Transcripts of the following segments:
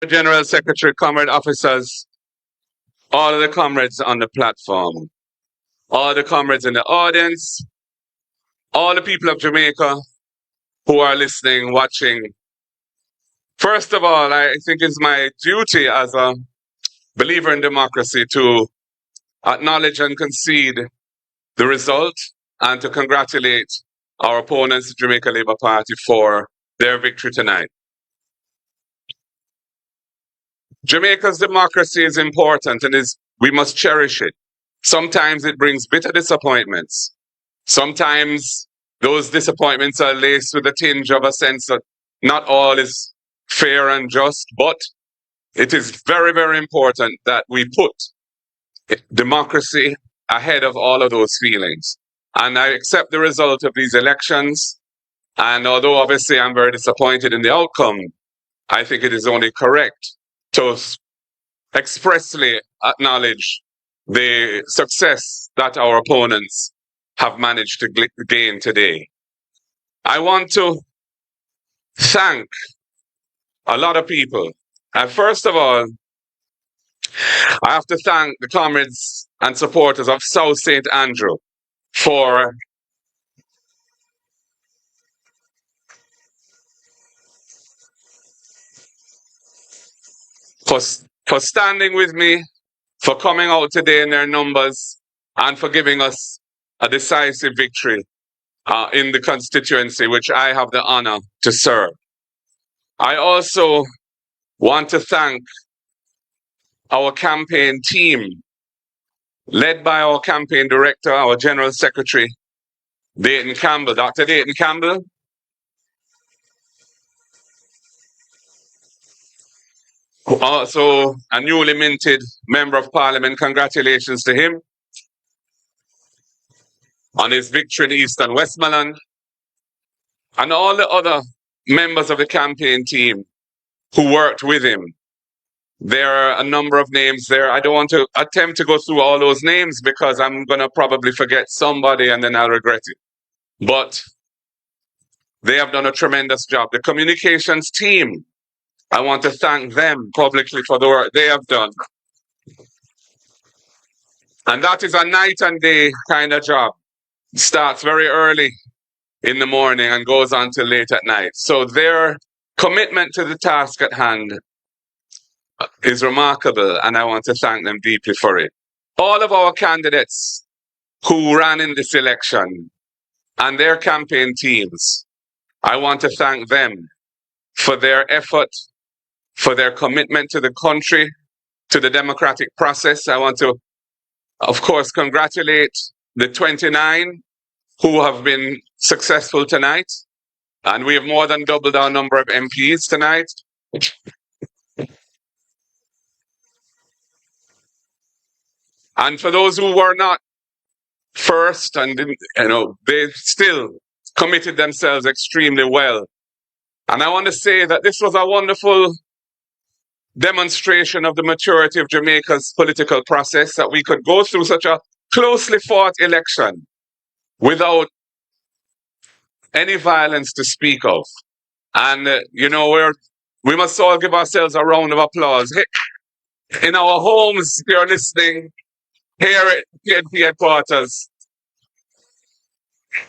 General Secretary, comrade officers, all of the comrades on the platform, all the comrades in the audience, all the people of Jamaica who are listening, watching. First of all, I think it's my duty as a believer in democracy to acknowledge and concede the result and to congratulate our opponents, the Jamaica Labour Party, for their victory tonight. Jamaica's democracy is important and we must cherish it. Sometimes it brings bitter disappointments. Sometimes those disappointments are laced with a tinge of a sense that not all is fair and just, but it is very, very important that we put democracy ahead of all of those feelings. And I accept the result of these elections. And although obviously I'm very disappointed in the outcome, I think it is only correct to expressly acknowledge the success that our opponents have managed to gain today. I want to thank a lot of people. And first of all, I have to thank the comrades and supporters of South St. Andrew for standing with me, for coming out today in their numbers, and for giving us a decisive victory in the constituency which I have the honor to serve. I also want to thank our campaign team, led by our campaign director, our General Secretary, Dayton Campbell, Dr. Dayton Campbell. Also a newly minted Member of Parliament. Congratulations to him on his victory in Eastern Westmoreland. And all the other members of the campaign team who worked with him. There are a number of names there. I don't want to attempt to go through all those names because I'm going to probably forget somebody and then I'll regret it. But they have done a tremendous job. The communications team, I want to thank them publicly for the work they have done. And that is a night and day kind of job. It starts very early in the morning and goes on till late at night. So their commitment to the task at hand is remarkable, and I want to thank them deeply for it. All of our candidates who ran in this election and their campaign teams, I want to thank them for their effort, for their commitment to the country, to the democratic process. I want to, of course, congratulate the 29 who have been successful tonight. And we have more than doubled our number of MPs tonight. And for those who were not first and didn't, they still committed themselves extremely well. And I want to say that this was a wonderful demonstration of the maturity of Jamaica's political process, that we could go through such a closely fought election without any violence to speak of. And, we must all give ourselves a round of applause. In our homes, if you're listening, here at PNP headquarters,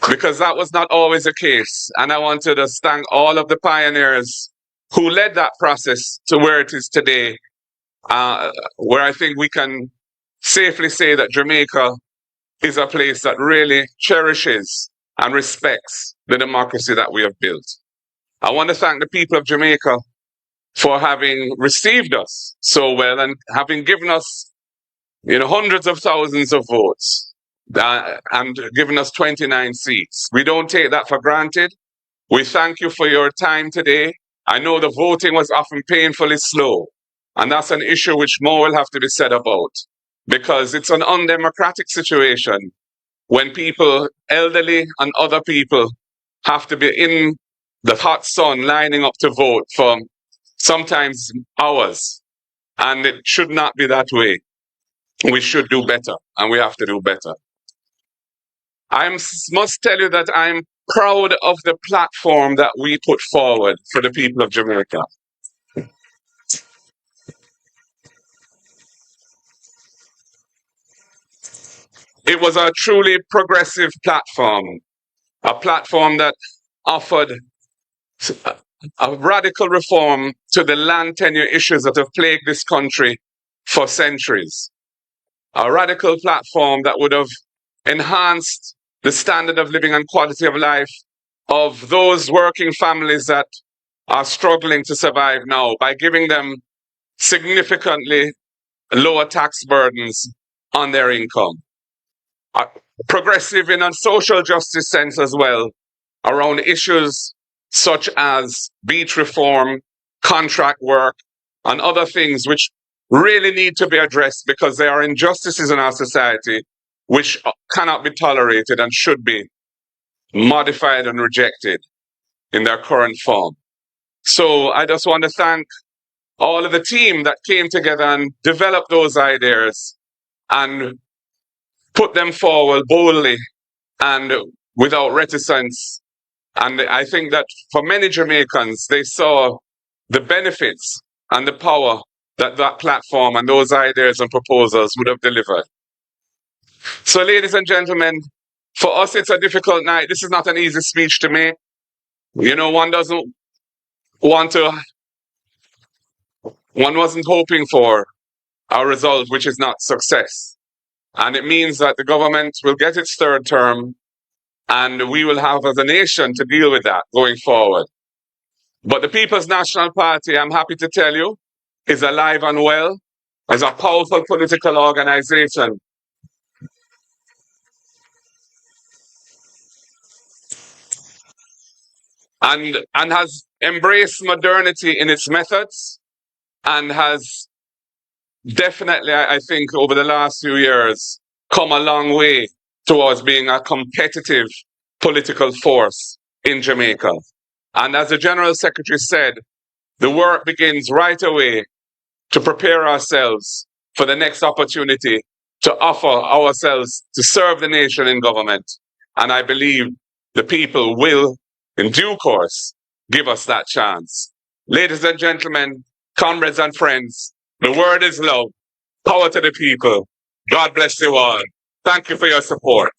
because that was not always the case. And I want to just thank all of the pioneers who led that process to where it is today, where I think we can safely say that Jamaica is a place that really cherishes and respects the democracy that we have built. I want to thank the people of Jamaica for having received us so well and having given us, hundreds of thousands of votes and given us 29 seats. We don't take that for granted. We thank you for your time today. I know the voting was often painfully slow, and that's an issue which more will have to be said about, because it's an undemocratic situation when people, elderly and other people, have to be in the hot sun lining up to vote for sometimes hours. And it should not be that way. We should do better, and we have to do better. I must tell you that I'm proud of the platform that we put forward for the people of Jamaica. It was a truly progressive platform, a platform that offered a radical reform to the land tenure issues that have plagued this country for centuries. A radical platform that would have enhanced the standard of living and quality of life of those working families that are struggling to survive now by giving them significantly lower tax burdens on their income. Progressive in a social justice sense as well, around issues such as beach reform, contract work, and other things which really need to be addressed because there are injustices in our society which cannot be tolerated and should be modified and rejected in their current form. So I just want to thank all of the team that came together and developed those ideas and put them forward boldly and without reticence. And I think that for many Jamaicans, they saw the benefits and the power that that platform and those ideas and proposals would have delivered. So, ladies and gentlemen, for us, it's a difficult night. This is not an easy speech to make. You know, one doesn't want to, one wasn't hoping for a result which is not success. And it means that the government will get its third term and we will have as a nation to deal with that going forward. But the People's National Party, I'm happy to tell you, is alive and well, as a powerful political organization. And has embraced modernity in its methods and has definitely, I think, over the last few years, come a long way towards being a competitive political force in Jamaica. And as the General Secretary said, the work begins right away to prepare ourselves for the next opportunity to offer ourselves to serve the nation in government. And I believe the people will, in due course, give us that chance. Ladies and gentlemen, comrades and friends, the word is love. Power to the people. God bless you all. Thank you for your support.